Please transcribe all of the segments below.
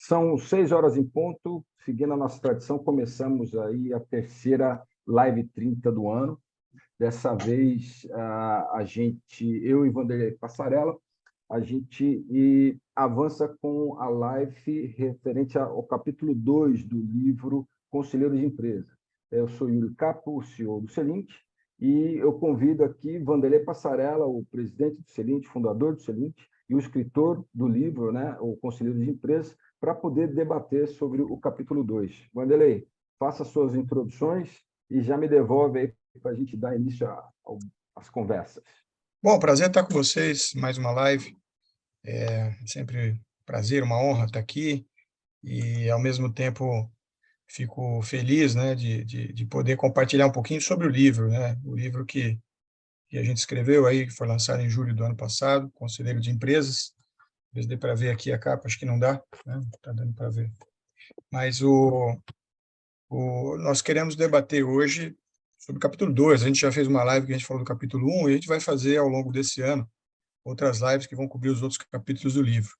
São 6 horas em ponto, seguindo a nossa tradição, começamos aí a terceira Live 30 do ano. Dessa vez, eu e Vanderlei Passarella, a gente avança com a live referente ao capítulo 2 do livro Conselheiro de Empresa. Eu sou Yuri Capo, o CEO do Celint, e eu convido aqui Vanderlei Passarella, o presidente do Celint, fundador do Celint, e o escritor do livro, né, o Conselheiro de Empresa, para poder debater sobre o capítulo 2. Vanderlei, faça suas introduções e já me devolve aí para a gente dar início às conversas. Bom, prazer estar com vocês, mais uma live. É sempre um prazer, uma honra estar aqui e, ao mesmo tempo, fico feliz, né, de poder compartilhar um pouquinho sobre o livro, né, o livro que a gente escreveu aí, que foi lançado em julho do ano passado, Conselheiro de Empresas. Às vezes dê para ver aqui a capa, acho que não dá, né? Está dando para ver. Mas nós queremos debater hoje sobre o capítulo 2. A gente já fez uma live que a gente falou do capítulo 1 e a gente vai fazer ao longo desse ano outras lives que vão cobrir os outros capítulos do livro.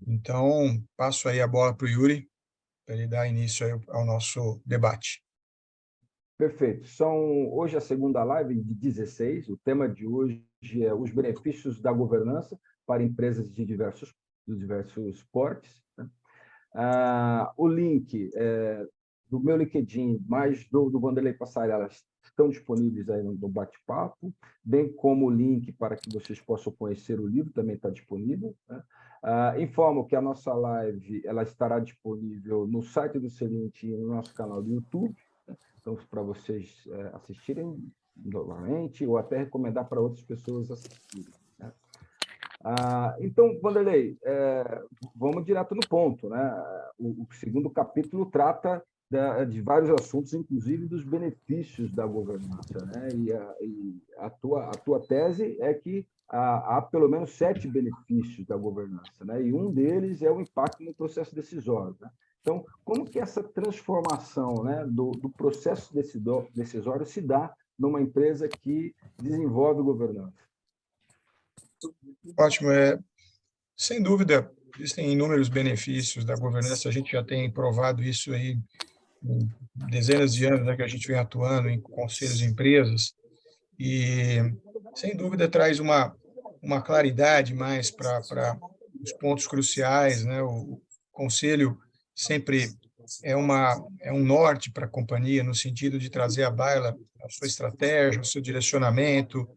Então, passo aí a bola para o Yuri, para ele dar início aí ao nosso debate. Perfeito. Hoje a segunda live de 16. O tema de hoje é os benefícios da governança para empresas de diversos portes. Né? O link do meu LinkedIn, mais do Vanderlei Passarella, estão disponíveis aí no bate-papo, bem como o link para que vocês possam conhecer o livro, também está disponível. Né? Informo que a nossa live ela estará disponível no site do Celint e no nosso canal do YouTube. Então, para vocês assistirem novamente ou até recomendar para outras pessoas assistirem. Né? Então, Vanderlei, vamos direto no ponto. Né? O segundo capítulo trata de vários assuntos, inclusive dos benefícios da governança. Né? E a tua tese é que há pelo menos 7 benefícios da governança, né? E um deles é o impacto no processo decisório. Né? Então, como que essa transformação, né, do processo decisório se dá numa empresa que desenvolve governança? Ótimo. Sem dúvida, existem inúmeros benefícios da governança. A gente já tem provado isso aí em dezenas de anos, né, que a gente vem atuando em conselhos de empresas. E, sem dúvida, traz uma claridade mais para os pontos cruciais, né? O conselho sempre é um norte para a companhia, no sentido de trazer à baila a sua estratégia, o seu direcionamento,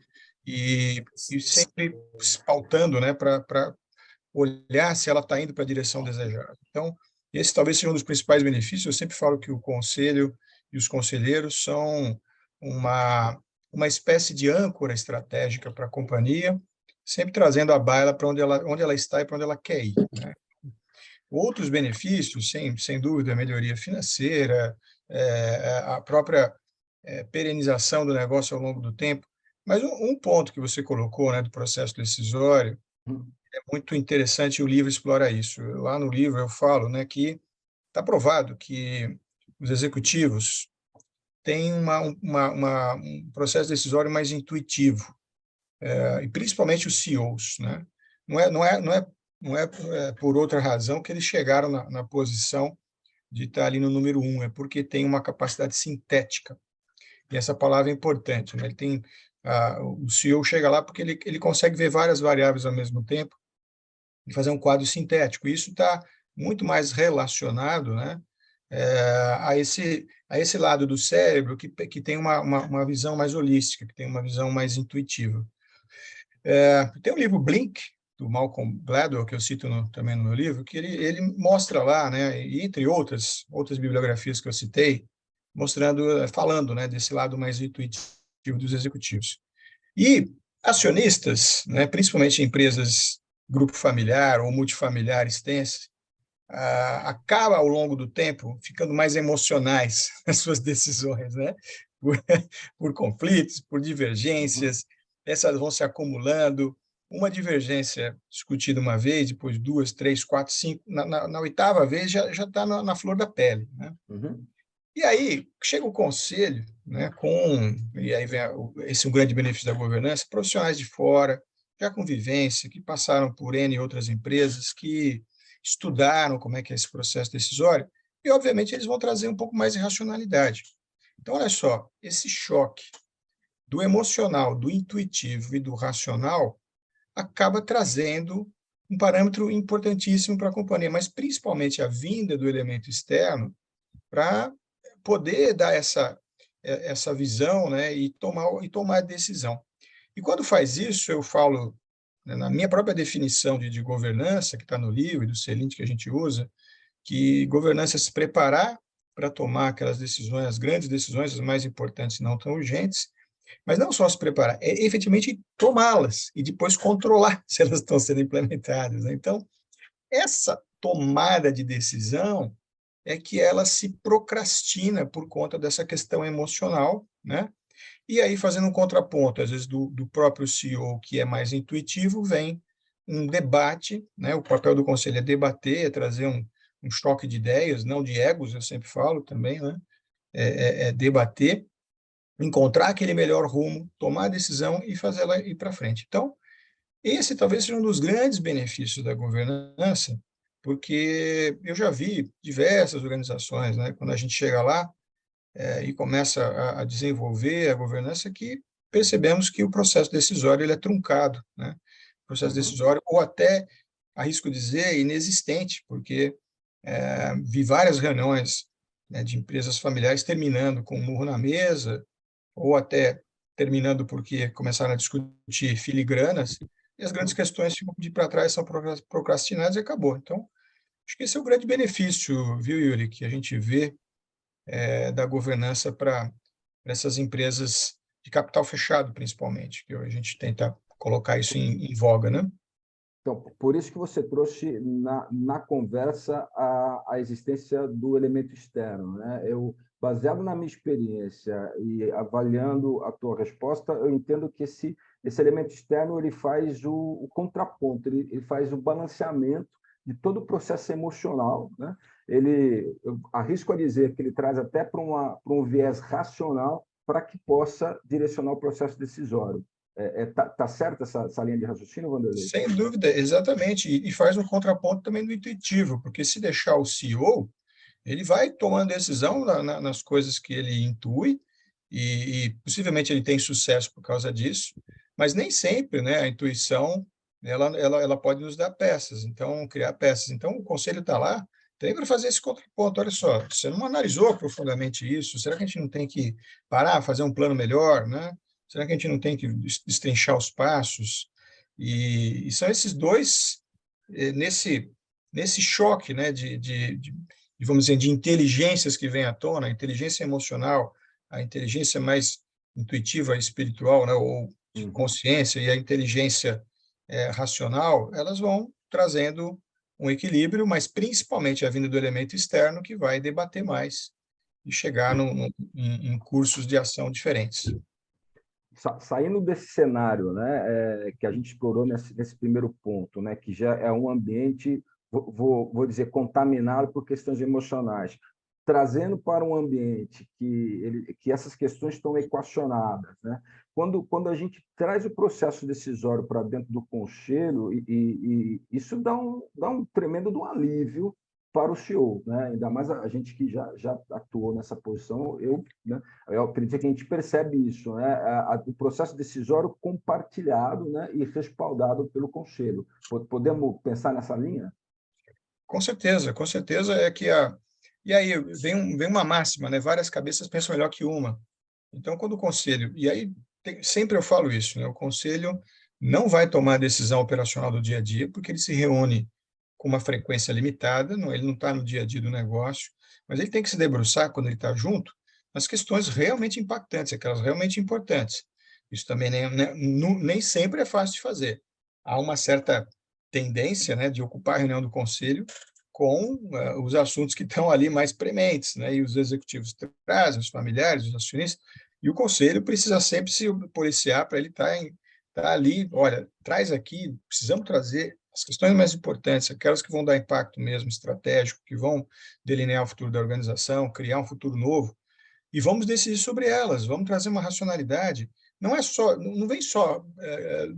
e sempre pautando, né, para olhar se ela está indo para a direção desejada. Então, esse talvez seja um dos principais benefícios. Eu sempre falo que o conselho e os conselheiros são uma espécie de âncora estratégica para a companhia, sempre trazendo a baila para onde ela está e para onde ela quer ir. Né? Outros benefícios, sem dúvida, a melhoria financeira, a própria perenização do negócio ao longo do tempo. Mas um ponto que você colocou, né, do processo decisório, é muito interessante, e o livro explora isso. Lá no livro eu falo, né, que está provado que os executivos têm um processo decisório mais intuitivo, e principalmente os CEOs, né? Não é por outra razão que eles chegaram na posição de estar ali no número 1, é porque tem uma capacidade sintética. E essa palavra é importante, né? O CEO chega lá porque ele consegue ver várias variáveis ao mesmo tempo e fazer um quadro sintético. Isso está muito mais relacionado, né, a esse lado do cérebro que tem uma visão mais holística, que tem uma visão mais intuitiva. Tem o livro Blink, do Malcolm Gladwell, que eu cito também no meu livro, que ele mostra lá, né, e entre outras bibliografias que eu citei, falando, né, desse lado mais intuitivo dos executivos. E acionistas, né, principalmente empresas grupo familiar ou multifamiliar extensa, acaba ao longo do tempo ficando mais emocionais nas suas decisões, né? Por conflitos, por divergências, essas vão se acumulando. Uma divergência discutida uma vez, depois 2, 3, 4, 5, na oitava vez já está na flor da pele, né? Uhum. E aí chega o conselho, né, e aí vem esse é um grande benefício da governança, profissionais de fora, já com vivência, que passaram por N outras empresas, que estudaram como é que é esse processo decisório, e, obviamente, eles vão trazer um pouco mais de racionalidade. Então, olha só, esse choque do emocional, do intuitivo e do racional acaba trazendo um parâmetro importantíssimo para a companhia, mas principalmente a vinda do elemento externo para poder dar essa visão, né, e tomar a decisão. E quando faz isso, eu falo, né, na minha própria definição de governança, que está no livro e do Celente que a gente usa, que governança é se preparar para tomar aquelas decisões, as grandes decisões, as mais importantes, não tão urgentes, mas não só se preparar, é efetivamente tomá-las e depois controlar se elas estão sendo implementadas, né? Então, essa tomada de decisão é que ela se procrastina por conta dessa questão emocional, né? E aí, fazendo um contraponto, às vezes, do próprio CEO, que é mais intuitivo, vem um debate, né? O papel do conselho é debater, é trazer um choque de ideias, não de egos, eu sempre falo também, né? É debater, encontrar aquele melhor rumo, tomar a decisão e fazer ela ir para frente. Então, esse talvez seja um dos grandes benefícios da governança, porque eu já vi diversas organizações, né, quando a gente chega lá e começa a desenvolver a governança, que percebemos que o processo decisório ele é truncado, né? O processo decisório, ou até, arrisco dizer, inexistente, porque vi várias reuniões, né, de empresas familiares terminando com um murro na mesa, ou até terminando porque começaram a discutir filigranas, e as grandes questões ficam de para trás, são procrastinadas e acabou. Então, acho que esse é o grande benefício, viu, Yuri, que a gente vê da governança para essas empresas de capital fechado, principalmente, que a gente tenta colocar isso em voga, né? Então, por isso que você trouxe na conversa a existência do elemento externo, né? Baseado na minha experiência e avaliando a tua resposta, eu entendo que esse elemento externo ele faz o contraponto, ele faz o balanceamento de todo o processo emocional, né? Eu arrisco a dizer que ele traz até para um viés racional para que possa direcionar o processo decisório. Tá certa essa linha de raciocínio, Wanderlei? Sem dúvida, exatamente. E faz um contraponto também do intuitivo, porque se deixar o CEO, ele vai tomando decisão nas coisas que ele intui, e possivelmente ele tem sucesso por causa disso, mas nem sempre, né, a intuição ela pode nos dar peças, então, criar peças. Então, o conselho está lá, tem para fazer esse contraponto. Olha só, você não analisou profundamente isso? Será que a gente não tem que parar, fazer um plano melhor, né? Será que a gente não tem que destrinchar os passos? E são esses dois, nesse choque, né, vamos dizer, de inteligências que vem à tona, a inteligência emocional, a inteligência mais intuitiva, espiritual, né, ou de consciência, e a inteligência racional, elas vão trazendo um equilíbrio, mas principalmente a vinda do elemento externo que vai debater mais e chegar em cursos de ação diferentes. Saindo desse cenário, né, que a gente explorou nesse primeiro ponto, né, que já é um ambiente, vou dizer, contaminado por questões emocionais, trazendo para um ambiente que essas questões estão equacionadas, né? Quando a gente traz o processo decisório para dentro do conselho, isso dá um tremendo de um alívio para o CEO, né? Ainda mais a gente que já atuou nessa posição, né? Eu acredito que a gente percebe isso, né? O processo decisório compartilhado, né? E respaldado pelo conselho. Podemos pensar nessa linha? Com certeza é que e aí vem uma máxima, né? Várias cabeças pensam melhor que uma. Então, quando o conselho, e aí sempre eu falo isso, né? O conselho não vai tomar a decisão operacional do dia a dia, porque ele se reúne com uma frequência limitada, ele não está no dia a dia do negócio, mas ele tem que se debruçar, quando ele está junto, nas questões realmente impactantes, aquelas realmente importantes. Isso também nem sempre é fácil de fazer. Há uma certa tendência, né, de ocupar a reunião do conselho com os assuntos que estão ali mais prementes, né, e os executivos trazem, os familiares, os acionistas, e o conselho precisa sempre se policiar para ele estar ali, olha, traz aqui, precisamos trazer as questões mais importantes, aquelas que vão dar impacto mesmo estratégico, que vão delinear o futuro da organização, criar um futuro novo, e vamos decidir sobre elas, vamos trazer uma racionalidade. Não vem só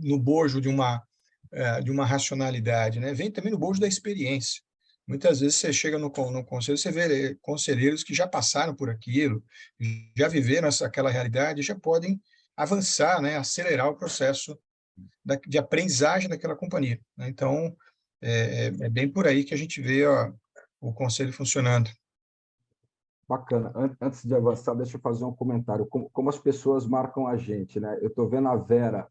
no bojo de uma racionalidade, né? Vem também no bojo da experiência. Muitas vezes você chega no conselho, você vê conselheiros que já passaram por aquilo, já viveram aquela realidade, já podem avançar, né, acelerar o processo de aprendizagem daquela companhia, né? Então, é bem por aí que a gente vê o conselho funcionando. Bacana. Antes de avançar, deixa eu fazer um comentário. Como as pessoas marcam a gente, né? Eu estou vendo a Vera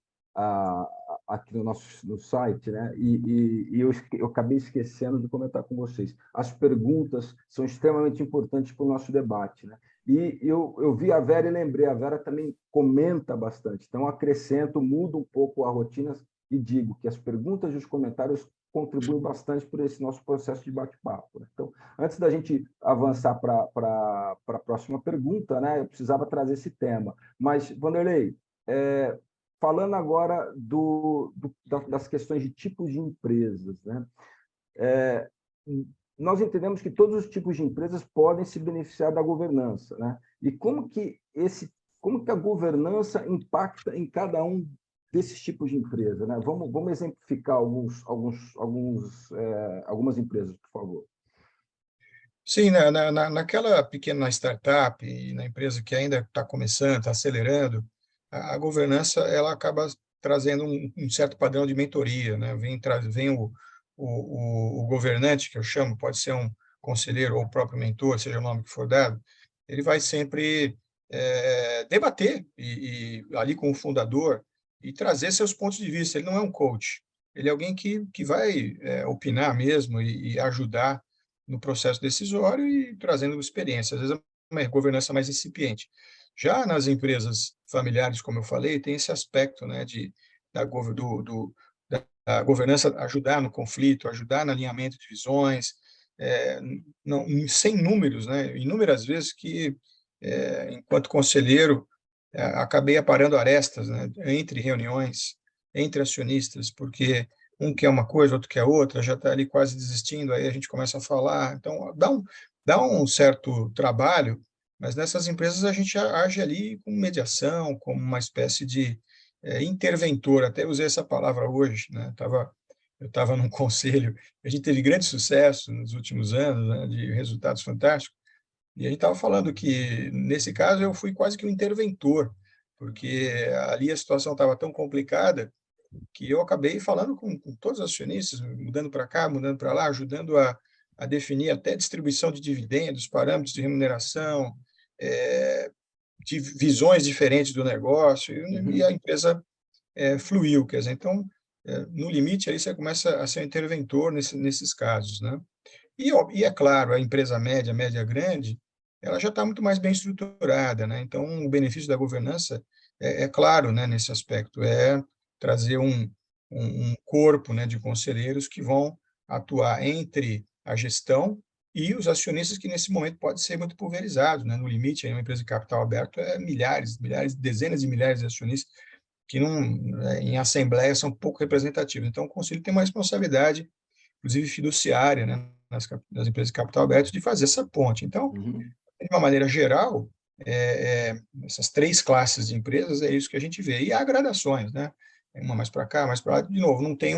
aqui no site, né? E eu acabei esquecendo de comentar com vocês. As perguntas são extremamente importantes para o nosso debate, né? E eu vi a Vera e lembrei, a Vera também comenta bastante. Então, acrescento, mudo um pouco a rotina e digo que as perguntas e os comentários contribuem bastante para esse nosso processo de bate-papo, né? Então, antes da gente avançar para a próxima pergunta, né, eu precisava trazer esse tema. Mas, Vanderlei, falando agora das questões de tipos de empresas, né, é, nós entendemos que todos os tipos de empresas podem se beneficiar da governança, né? E como que a governança impacta em cada um desses tipos de empresa, né? Vamos exemplificar algumas empresas, por favor. Sim, naquela pequena startup e na empresa que ainda está começando, está acelerando, a governança ela acaba trazendo um certo padrão de mentoria, né? Vem o governante, que eu chamo, pode ser um conselheiro ou o próprio mentor, seja o nome que for dado, ele vai sempre debater e ali com o fundador e trazer seus pontos de vista. Ele não é um coach, ele é alguém que vai opinar mesmo e ajudar no processo decisório e trazendo experiência, às vezes é uma governança mais incipiente. Já nas empresas familiares, como eu falei, tem esse aspecto, né, da governança ajudar no conflito, ajudar no alinhamento de visões, não, sem números, né, inúmeras vezes que, enquanto conselheiro, acabei aparando arestas, né, entre reuniões, entre acionistas, porque um quer uma coisa, outro quer outra, já está ali quase desistindo, aí a gente começa a falar. Então, dá um certo trabalho, mas nessas empresas a gente age ali com mediação, como uma espécie de interventor, até usei essa palavra hoje, né? Eu estava num conselho, a gente teve grande sucesso nos últimos anos, né, de resultados fantásticos, e a gente estava falando que, nesse caso, eu fui quase que um interventor, porque ali a situação estava tão complicada que eu acabei falando com todos os acionistas, mudando para cá, mudando para lá, ajudando a definir até distribuição de dividendos, parâmetros de remuneração, de visões diferentes do negócio, e a empresa fluiu. Quer dizer, então, no limite, aí você começa a ser um interventor nesses casos, né? E é claro, a empresa média, média grande, ela já está muito mais bem estruturada, né? Então, o benefício da governança é claro, né, nesse aspecto, é trazer um corpo, né, de conselheiros que vão atuar entre a gestão e os acionistas, que nesse momento pode ser muito pulverizado, né? No limite, aí uma empresa de capital aberto milhares, milhares, dezenas de milhares de acionistas que não, em assembleia são pouco representativos. Então, o conselho tem uma responsabilidade, inclusive fiduciária, né, nas empresas de capital aberto, de fazer essa ponte. Então, Uhum. de uma maneira geral, essas três classes de empresas é isso que a gente vê. E há gradações, né? Uma mais para cá, mais para lá. De novo, não tem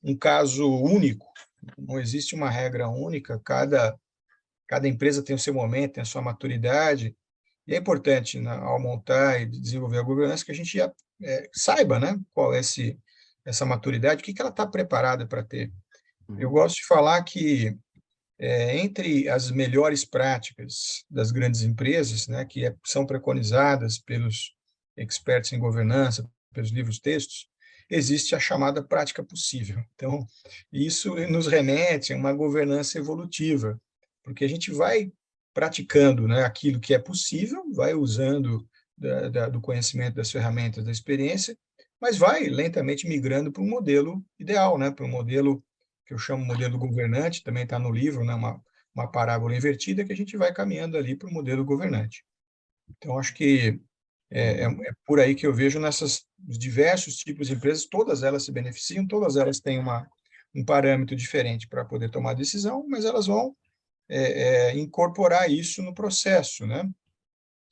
um caso único, não existe uma regra única, cada empresa tem o seu momento, tem a sua maturidade, e é importante, né, ao montar e desenvolver a governança, que a gente já saiba, né, qual é essa maturidade, o que ela está preparada para ter. Eu Uhum. gosto de falar que entre as melhores práticas das grandes empresas, né, que são preconizadas pelos experts em governança, pelos livros-textos, existe a chamada prática possível. Então, isso nos remete a uma governança evolutiva, porque a gente vai praticando, né, aquilo que é possível, vai usando do conhecimento, das ferramentas, da experiência, mas vai lentamente migrando para um modelo ideal, né, para um modelo que eu chamo modelo governante, também está no livro, né, uma parábola invertida, que a gente vai caminhando ali para o modelo governante. Então, acho que é por aí que eu vejo nessas diversos tipos de empresas, todas elas se beneficiam, todas elas têm um parâmetro diferente para poder tomar decisão, mas elas vão incorporar isso no processo, né?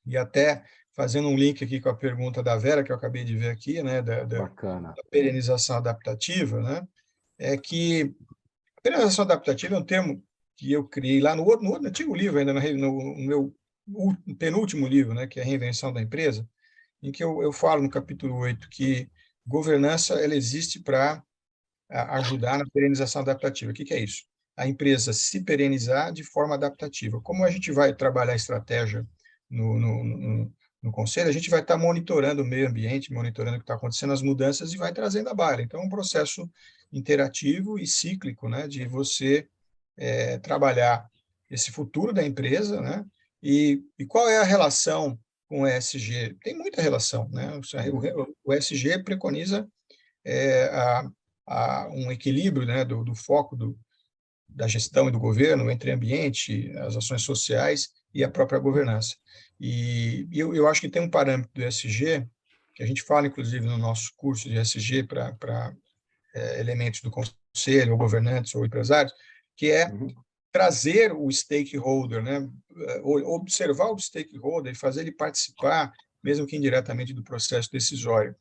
E até fazendo um link aqui com a pergunta da Vera, que eu acabei de ver aqui, né, da Bacana. perenização adaptativa, né, é que a penalização adaptativa é um termo que eu criei lá no antigo livro, ainda no meu penúltimo livro, né, que é a Reinvenção da Empresa, em que eu falo no capítulo 8 que governança ela existe para ajudar na perenização adaptativa. O que é isso? A empresa se perenizar de forma adaptativa. Como a gente vai trabalhar a estratégia no conselho, a gente vai estar monitorando o meio ambiente, monitorando o que está acontecendo, as mudanças, e vai trazendo a baila. Então, é um processo interativo e cíclico, né, de você trabalhar esse futuro da empresa, né, e qual é a relação com o ESG? Tem muita relação, né? O ESG preconiza um equilíbrio, né, do foco da gestão e do governo entre ambiente, as ações sociais e a própria governança. E eu acho que tem um parâmetro do ESG, que a gente fala, inclusive, no nosso curso de ESG para elementos do conselho, ou governantes, ou empresários, que é trazer o stakeholder, né, observar o stakeholder e fazer ele participar, mesmo que indiretamente, do processo decisório.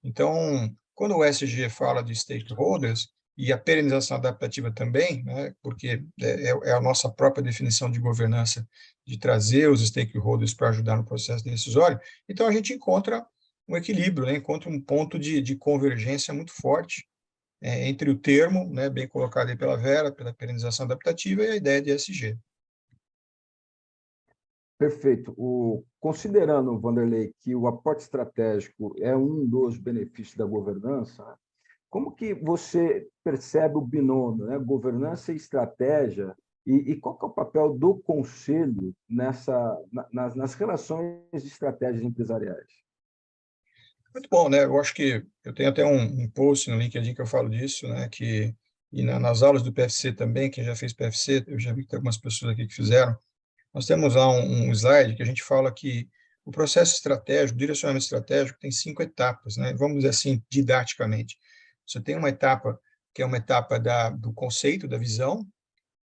Então, quando o ESG fala de stakeholders, e a perenização adaptativa também, né, porque é a nossa própria definição de governança, de trazer os stakeholders para ajudar no processo decisório, então a gente encontra um equilíbrio, né, encontra um ponto de convergência muito forte entre o termo, né, bem colocado aí pela Vera, pela perenização adaptativa, e a ideia de ESG. Perfeito. Considerando, Wanderley, que o aporte estratégico é um dos benefícios da governança, né, como que você percebe o binômio, né, governança e estratégia, e qual que é o papel do conselho nas relações de estratégias empresariais? Muito bom, né? Eu acho que eu tenho até um post no LinkedIn que eu falo disso, né? Nas aulas do PFC também, quem já fez PFC, eu já vi que tem algumas pessoas aqui que fizeram. Nós temos lá um slide que a gente fala que o processo estratégico, o direcionamento estratégico, tem 5 etapas, né? Vamos dizer assim, didaticamente. Você tem uma etapa que é uma etapa do conceito, da visão,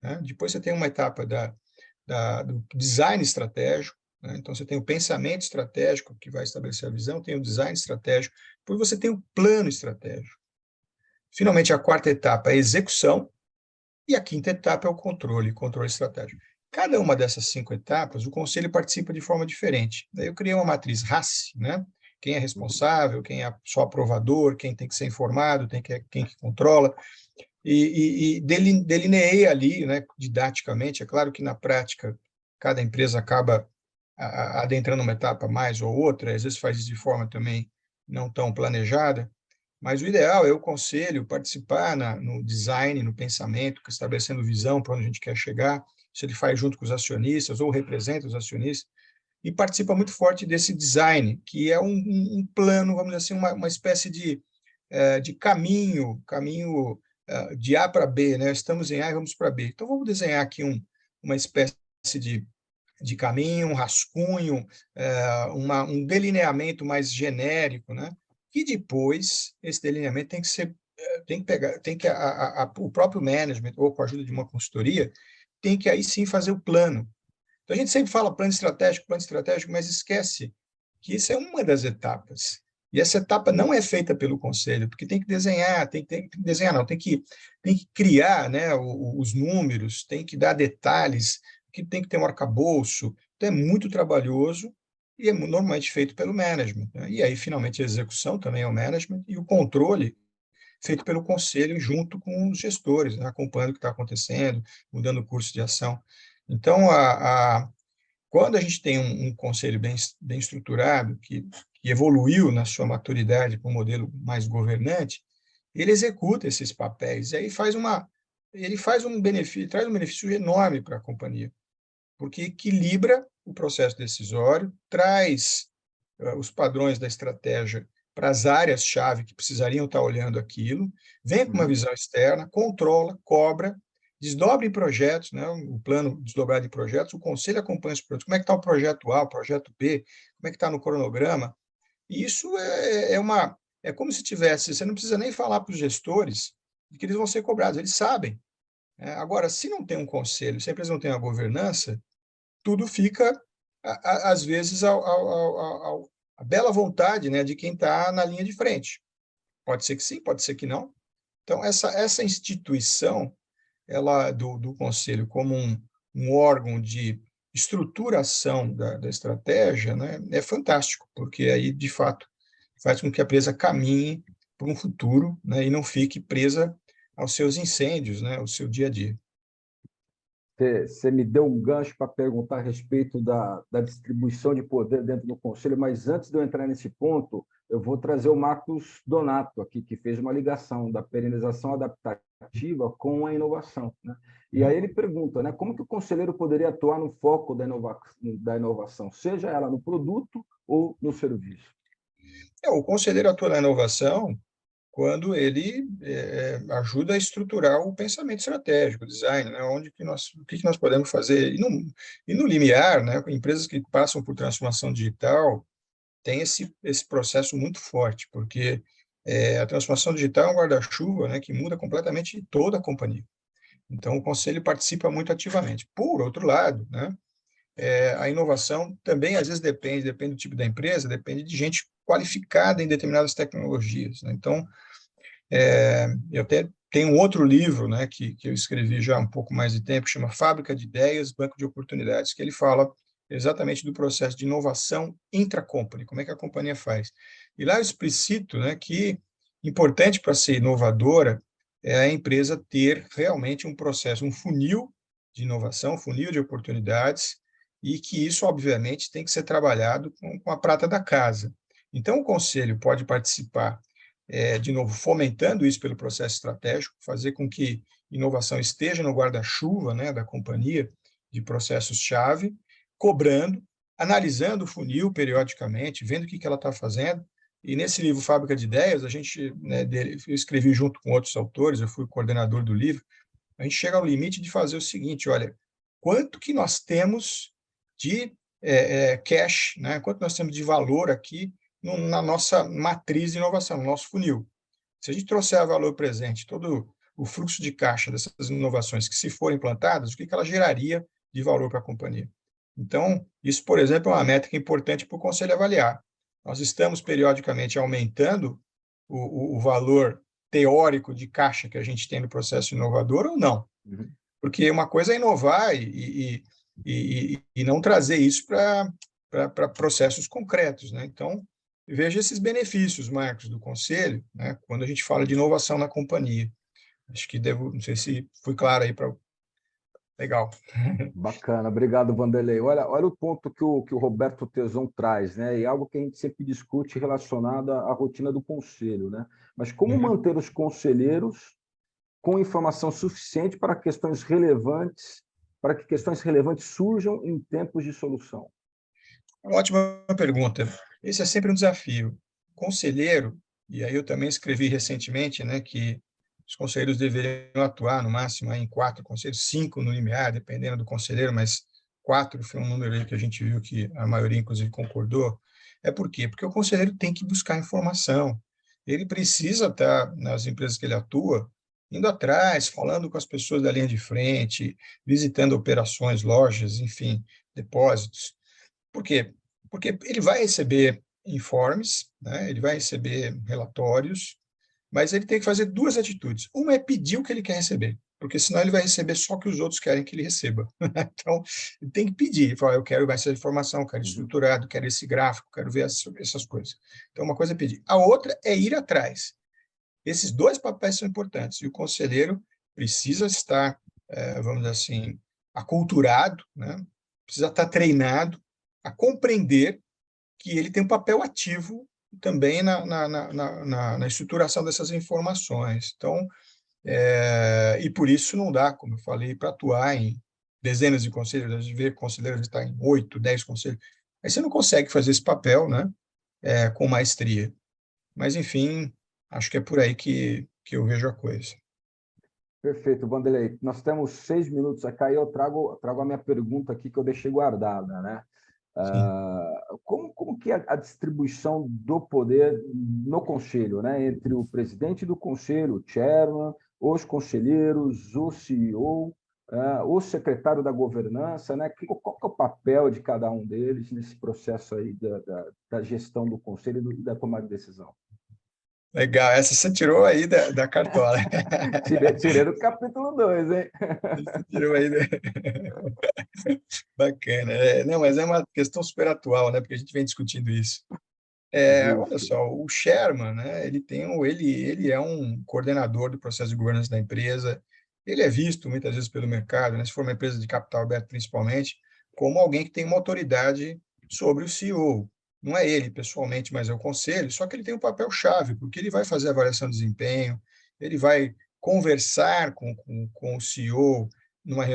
né? Depois você tem uma etapa do design estratégico, né? Então, você tem o pensamento estratégico, que vai estabelecer a visão, tem o design estratégico, depois você tem o plano estratégico. Finalmente, a quarta etapa é a execução, e a quinta etapa é o controle estratégico. Cada uma dessas 5 etapas, o conselho participa de forma diferente. Daí eu criei uma matriz RACE, né? Quem é responsável, quem é só aprovador, quem tem que ser informado, quem que controla, e delineei ali, né, didaticamente. É claro que na prática cada empresa acaba adentrando uma etapa mais ou outra, às vezes faz isso de forma também não tão planejada, mas o ideal é o conselho participar no design, no pensamento, estabelecendo visão para onde a gente quer chegar, se ele faz junto com os acionistas ou representa os acionistas, e participa muito forte desse design, que é um plano, vamos dizer assim, uma espécie de caminho de A para B, né? Estamos em A e vamos para B. Então, vamos desenhar aqui uma espécie de caminho, um rascunho, um delineamento mais genérico, né? E depois esse delineamento o próprio management, ou com a ajuda de uma consultoria, tem que aí sim fazer o plano. Então, a gente sempre fala plano estratégico, mas esquece que isso é uma das etapas. E essa etapa não é feita pelo conselho, porque tem que desenhar, tem que desenhar, não, tem que criar, né, os números, tem que dar detalhes, que tem que ter um arcabouço. Então, é muito trabalhoso e é normalmente feito pelo management, né? E aí, finalmente, a execução também é o management, e o controle feito pelo conselho junto com os gestores, né, acompanhando o que está acontecendo, mudando o curso de ação. Então, quando a gente tem um conselho bem estruturado, que evoluiu na sua maturidade para um modelo mais governante, ele executa esses papéis, e aí ele traz um benefício enorme para a companhia, porque equilibra o processo decisório, traz os padrões da estratégia para as áreas-chave que precisariam estar olhando aquilo, vem com uma visão externa, controla, cobra, desdobra em projetos, né, o plano desdobrado em projetos, o conselho acompanha os projetos, como é que está o projeto A, o projeto B, como é que está no cronograma, e isso é como se tivesse, você não precisa nem falar para os gestores de que eles vão ser cobrados, eles sabem. Agora, se não tem um conselho, se a empresa não tem uma governança, tudo fica, às vezes, a bela vontade, né, de quem está na linha de frente. Pode ser que sim, pode ser que não. Então, essa instituição do conselho como um órgão de estruturação da estratégia, né, é fantástico, porque aí, de fato, faz com que a empresa caminhe para um futuro, né, e não fique presa aos seus incêndios, né, ao seu dia a dia. Você me deu um gancho para perguntar a respeito da distribuição de poder dentro do conselho, mas antes de eu entrar nesse ponto, eu vou trazer o Marcos Donato aqui, que fez uma ligação da perenização adaptativa com a inovação, né? E aí ele pergunta, né, como que o conselheiro poderia atuar no foco da inovação, seja ela no produto ou no serviço? O conselheiro atua na inovação quando ele ajuda a estruturar o pensamento estratégico, o design, né? O que nós podemos fazer. E no limiar, né, empresas que passam por transformação digital têm esse processo muito forte, porque a transformação digital é um guarda-chuva, né, que muda completamente toda a companhia. Então, o conselho participa muito ativamente. Por outro lado, né, a inovação também, às vezes, depende do tipo da empresa, depende de gente qualificada em determinadas tecnologias, né? Então, eu até tenho um outro livro, né, que eu escrevi já há um pouco mais de tempo, chama Fábrica de Ideias, Banco de Oportunidades, que ele fala exatamente do processo de inovação intra-company, como é que a companhia faz. E lá eu explicito, né, que importante para ser inovadora é a empresa ter realmente um processo, um funil de inovação, um funil de oportunidades, e que isso, obviamente, tem que ser trabalhado com a prata da casa. Então, o conselho pode participar de novo, fomentando isso pelo processo estratégico, fazer com que inovação esteja no guarda-chuva, né, da companhia, de processos-chave, cobrando, analisando o funil periodicamente, vendo o que ela está fazendo. E nesse livro Fábrica de Ideias, a gente, né, eu escrevi junto com outros autores, eu fui coordenador do livro, a gente chega ao limite de fazer o seguinte, olha, quanto que nós temos de cash, né, quanto nós temos de valor aqui na nossa matriz de inovação, no nosso funil. Se a gente trouxer a valor presente, todo o fluxo de caixa dessas inovações que, se forem implantadas, o que ela geraria de valor para a companhia? Então, isso, por exemplo, é uma métrica importante para o conselho avaliar. Nós estamos periodicamente aumentando o valor teórico de caixa que a gente tem no processo inovador ou não? Uhum. Porque uma coisa é inovar e não trazer isso para processos concretos, né? Então, veja esses benefícios, Marcos, do conselho, né, quando a gente fala de inovação na companhia. Acho que não sei se fui claro aí para. Legal. Bacana, obrigado, Vanderlei. Olha o ponto que o Roberto Teson traz, né? E algo que a gente sempre discute relacionado à rotina do conselho, né? Mas como Uhum. manter os conselheiros com informação suficiente para que questões relevantes surjam em tempos de solução? Uma ótima pergunta. Esse é sempre um desafio. Conselheiro, e aí eu também escrevi recentemente, né, que os conselheiros deveriam atuar no máximo em 4 conselhos, 5 no limiar, dependendo do conselheiro, mas 4 foi um número aí que a gente viu que a maioria, inclusive, concordou. É por quê? Porque o conselheiro tem que buscar informação. Ele precisa estar, nas empresas que ele atua, indo atrás, falando com as pessoas da linha de frente, visitando operações, lojas, enfim, depósitos. Por quê? Porque ele vai receber informes, né? Ele vai receber relatórios, mas ele tem que fazer 2 atitudes. Uma é pedir o que ele quer receber, porque senão ele vai receber só o que os outros querem que ele receba. Então, ele tem que pedir, ele fala, eu quero essa informação, quero Uhum. estruturado, quero esse gráfico, quero ver essas coisas. Então, uma coisa é pedir. A outra é ir atrás. Esses 2 papéis são importantes, e o conselheiro precisa estar, vamos dizer assim, aculturado, né? Precisa estar treinado a compreender que ele tem um papel ativo também na estruturação dessas informações. Então, e por isso não dá, como eu falei, para atuar em dezenas de conselhos, a gente vê conselheiros que estão em 8, 10 conselhos, aí você não consegue fazer esse papel, né, com maestria. Mas, enfim, acho que é por aí que eu vejo a coisa. Perfeito, Vanderlei. Nós temos 6 minutos aqui, aí eu trago a minha pergunta aqui que eu deixei guardada, né? Sim. Como que é a distribuição do poder no conselho, né? Entre o presidente do conselho, o chairman, os conselheiros, o CEO, o secretário da governança, né? Qual que é o papel de cada um deles nesse processo aí da gestão do conselho e da tomada de decisão? Legal, essa você tirou aí da cartola. Tirei do capítulo 2, hein? Você tirou aí bacana. Não, mas é uma questão super atual, né? Porque a gente vem discutindo isso. Olha Justo. só, o Sherman, né? Ele é um coordenador do processo de governança da empresa. Ele é visto muitas vezes pelo mercado, né? Se for uma empresa de capital aberto, principalmente, como alguém que tem uma autoridade sobre o CEO. Não é ele pessoalmente, mas é o conselho. Só que ele tem um papel chave, porque ele vai fazer a avaliação de desempenho, ele vai conversar com o CEO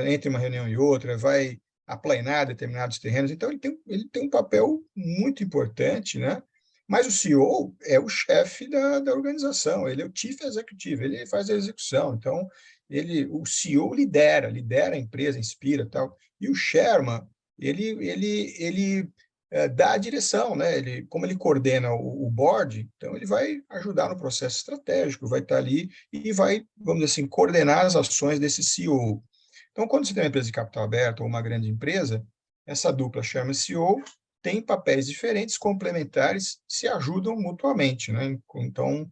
entre uma reunião e outra, vai aplanar determinados terrenos. Então, ele tem um papel muito importante, né? Mas o CEO é o chefe da organização, ele é o chief executive, ele faz a execução. Então, o CEO lidera a empresa, inspira tal. E o Sherman, ele dá a direção, né? Como ele coordena o board, então ele vai ajudar no processo estratégico, vai estar ali e vai, vamos dizer assim, coordenar as ações desse CEO. Então, quando você tem uma empresa de capital aberto ou uma grande empresa, essa dupla Sherman e CEO tem papéis diferentes, complementares, se ajudam mutuamente, né? Então,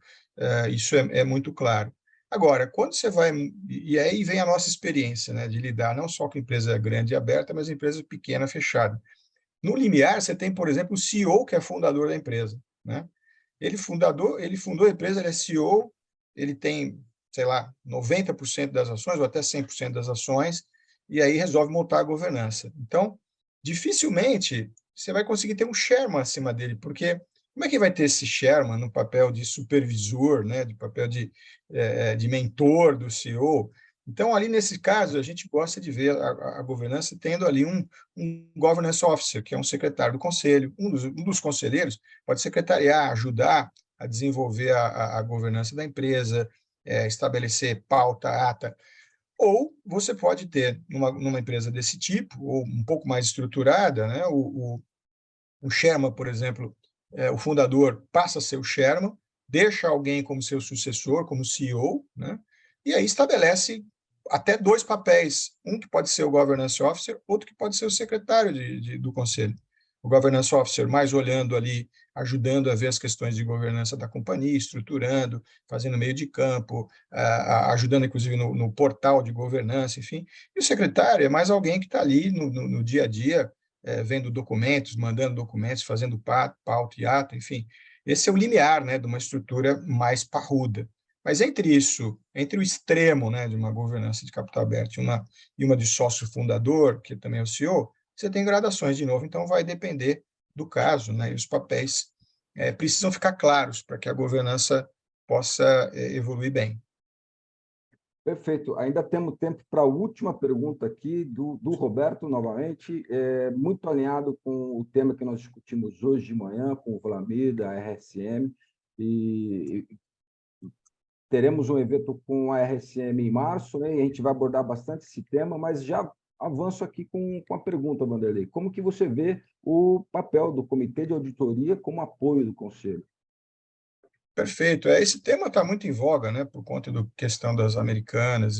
isso é muito claro. Agora, quando você vai... E aí vem a nossa experiência, né, de lidar não só com empresa grande e aberta, mas empresa pequena, fechada. No limiar, você tem, por exemplo, o CEO, que é fundador da empresa, né? Ele fundou a empresa, ele é CEO, ele tem, sei lá, 90% das ações, ou até 100% das ações, e aí resolve montar a governança. Então, dificilmente você vai conseguir ter um Sherman acima dele, porque como é que vai ter esse Sherman no papel de supervisor, né, de papel de mentor do CEO? Então, ali nesse caso, a gente gosta de ver a governança tendo ali um governance officer, que é um secretário do conselho, um dos conselheiros pode secretariar, ajudar a desenvolver a governança da empresa, estabelecer pauta, ata, ou você pode ter, numa empresa desse tipo, ou um pouco mais estruturada, né, o Sherman, por exemplo, o fundador passa a ser o Sherman, deixa alguém como seu sucessor, como CEO, né, e aí estabelece até dois papéis, um que pode ser o Governance Officer, outro que pode ser o secretário do conselho. O Governance Officer mais olhando ali, ajudando a ver as questões de governança da companhia, estruturando, fazendo meio de campo, ajudando inclusive no portal de governança, enfim. E o secretário é mais alguém que está ali no dia a dia, vendo documentos, mandando documentos, fazendo pauta e ato, enfim. Esse é o limiar, né, de uma estrutura mais parruda. Mas entre isso, entre o extremo, né, de uma governança de capital aberto e uma de sócio fundador, que também é o CEO, você tem gradações de novo, então vai depender do caso, né, e os papéis precisam ficar claros para que a governança possa evoluir bem. Perfeito. Ainda temos tempo para a última pergunta aqui do Roberto, novamente, muito alinhado com o tema que nós discutimos hoje de manhã, com o Vlamir, da RSM, e teremos um evento com a RSM em março, né, e a gente vai abordar bastante esse tema, mas já avanço aqui com a pergunta, Vanderlei. Como que você vê o papel do Comitê de Auditoria como apoio do Conselho? Perfeito. Esse tema está muito em voga, né, por conta da questão das americanas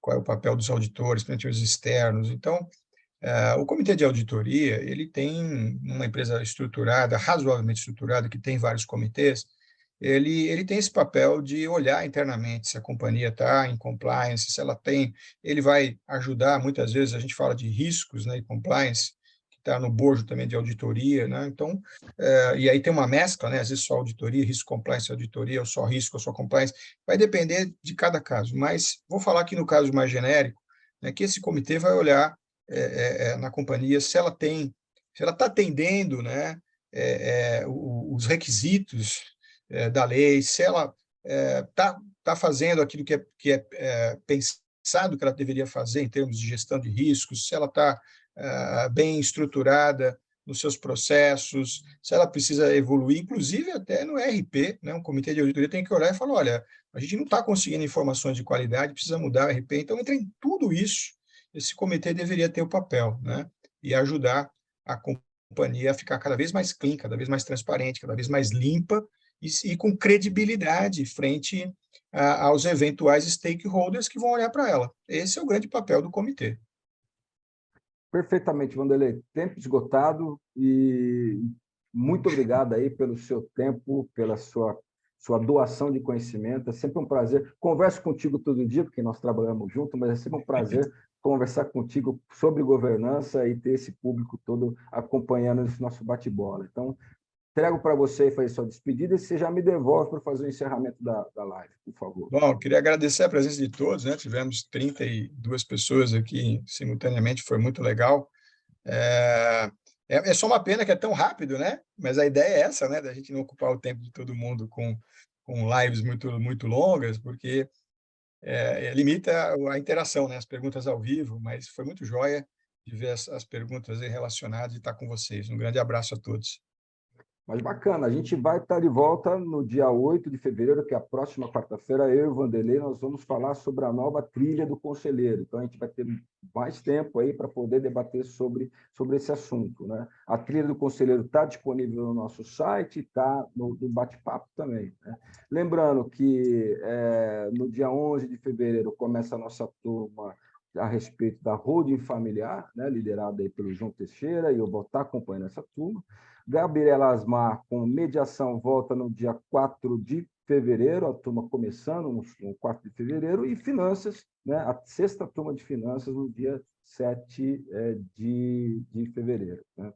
qual é o papel dos auditores, principalmente os externos. Então, o comitê de auditoria, ele tem uma empresa estruturada, razoavelmente estruturada, que tem vários comitês, ele tem esse papel de olhar internamente se a companhia está em compliance, se ela tem, ele vai ajudar, muitas vezes a gente fala de riscos, né, e compliance, que está no bojo também de auditoria, né, então, e aí tem uma mescla, né, às vezes só auditoria, risco, compliance, auditoria, ou só risco, ou só compliance, vai depender de cada caso, mas vou falar aqui no caso mais genérico, né, que esse comitê vai olhar na companhia, se ela está atendendo, né, os requisitos da lei, se ela está fazendo aquilo que é pensado que ela deveria fazer em termos de gestão de riscos, se ela está bem estruturada nos seus processos, se ela precisa evoluir, inclusive até no RP, né, um comitê de auditoria tem que olhar e falar, olha, a gente não está conseguindo informações de qualidade, precisa mudar o RP, então entra em tudo isso, esse comitê deveria ter o papel, né, e ajudar a companhia a ficar cada vez mais clean, cada vez mais transparente, cada vez mais limpa e com credibilidade frente aos eventuais stakeholders que vão olhar para ela. Esse é o grande papel do comitê. Perfeitamente, Vanderlei. Tempo esgotado e muito obrigado aí pelo seu tempo, pela sua sua doação de conhecimento. É sempre um prazer. Converso contigo todo dia, porque nós trabalhamos juntos, mas é sempre um prazer conversar contigo sobre governança e ter esse público todo acompanhando esse nosso bate-bola. Então, entrego para você fazer sua despedida e você já me devolve para fazer o encerramento da live, por favor. Bom, eu queria agradecer a presença de todos, né? Tivemos 32 pessoas aqui simultaneamente, foi muito legal. É só uma pena que é tão rápido, né? Mas a ideia é essa, né? Da gente não ocupar o tempo de todo mundo com lives muito longas, porque limita a interação, né? As perguntas ao vivo, mas foi muito joia de ver as perguntas aí relacionadas e estar com vocês. Um grande abraço a todos. Mas bacana, a gente vai estar de volta no dia 8 de fevereiro, que é a próxima quarta-feira, eu e o Vanderlei, nós vamos falar sobre a nova trilha do conselheiro. Então, a gente vai ter mais tempo aí para poder debater sobre esse assunto, né? A trilha do conselheiro está disponível no nosso site, está no bate-papo também, né? Lembrando que no dia 11 de fevereiro começa a nossa turma a respeito da holding familiar, né, liderada aí pelo João Teixeira, e eu vou estar acompanhando essa turma. Gabriela Asmar, com mediação, volta no dia 4 de fevereiro, a turma começando no 4 de fevereiro, e finanças, né, a sexta turma de finanças no dia 7 de fevereiro. Né?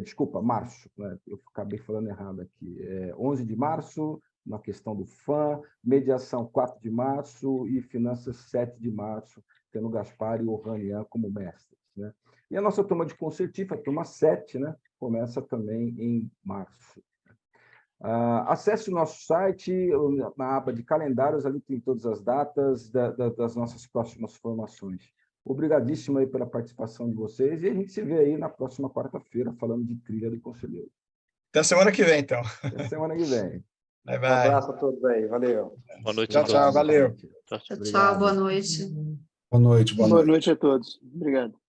Desculpa, março, né? Eu acabei falando errado aqui. 11 de março, na questão do FAM, mediação 4 de março e finanças 7 de março, tendo o Gaspar e o Ranian como mestres. Né? E a nossa turma de concertifa, a turma 7, né? Começa também em março. Acesse o nosso site, na aba de calendários, ali tem todas as datas das nossas próximas formações. Obrigadíssimo aí pela participação de vocês e a gente se vê aí na próxima quarta-feira falando de trilha do conselheiro. Até semana que vem, então. Até semana que vem. Bye, Um bye. abraço a todos aí, valeu. Boa noite Tchau, a todos. valeu. Tchau, tchau. Obrigado. Boa noite. Boa noite, boa noite. Boa noite a todos. Obrigado.